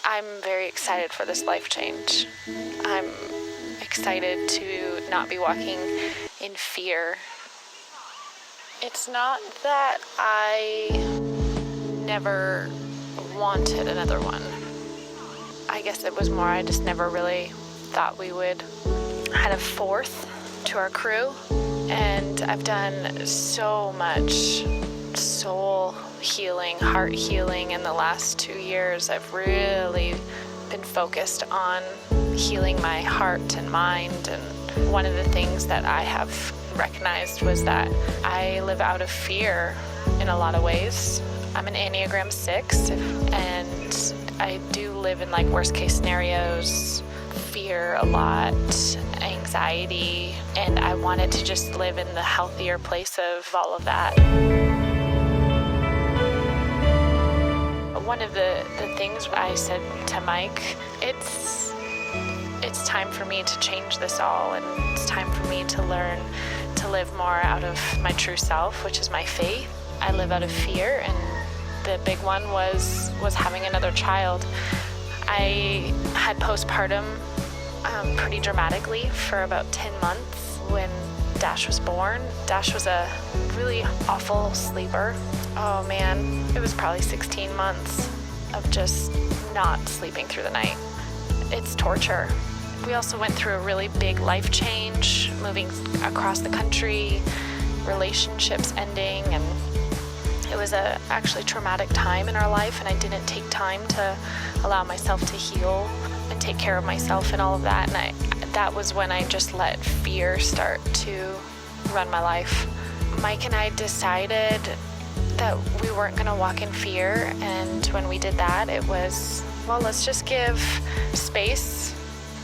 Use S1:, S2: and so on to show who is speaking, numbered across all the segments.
S1: I'm very excited for this life change. I'm excited to not be walking in fear. It's not that I never wanted another one. I guess it was more I just never really thought we would add a fourth to our crew. And I've done so much soul healing, heart healing in the last 2 years. I've really been focused on healing my heart and mind. And one of the things that I have recognized was that I live out of fear in a lot of ways. I'm an Enneagram 6, and I do live in like worst case scenarios, fear a lot, anxiety, and I wanted to just live in the healthier place of all of that. One of the things I said to Mike, it's time for me to change this all, and it's time for me to learn to live more out of my true self, which is my faith. I live out of fear, and the big one was having another child. I had postpartum pretty dramatically for about 10 months when Dash was born. Dash was a really awful sleeper. Oh man, it was probably 16 months of just not sleeping through the night. It's torture. We also went through a really big life change, moving across the country, relationships ending, and it was a actually traumatic time in our life, and I didn't take time to allow myself to heal and take care of myself and all of that. And that was when I just let fear start to run my life. Mike and I decided that we weren't going to walk in fear, and when we did that, it was, well, let's just give space,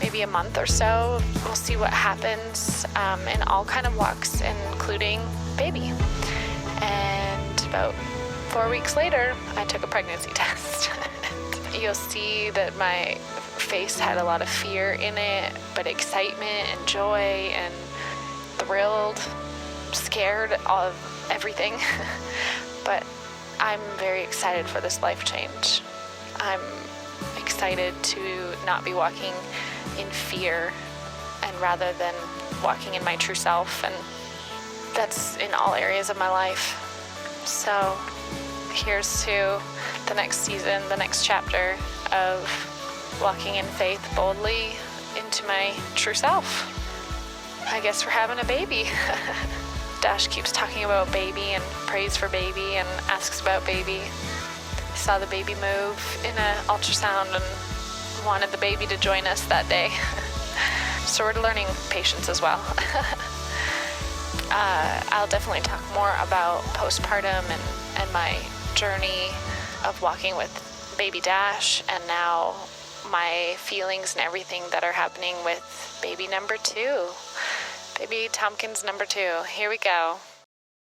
S1: maybe a month or so. We'll see what happens in all kind of walks, including baby. And about 4 weeks later, I took a pregnancy test. You'll see that my face had a lot of fear in it, but excitement and joy and thrilled, scared of everything. But I'm very excited for this life change. I'm excited to not be walking in fear, and rather than walking in my true self, and that's in all areas of my life. So here's to the next season, the next chapter of walking in faith boldly into my true self. I guess we're having a baby. Dash keeps talking about baby and prays for baby and asks about baby. Saw the baby move in an ultrasound and wanted the baby to join us that day. So we're learning patience as well. I'll definitely talk more about postpartum and my journey of walking with baby Dash, and now my feelings and everything that are happening with baby number 2. Baby Tompkins number 2. Here we go.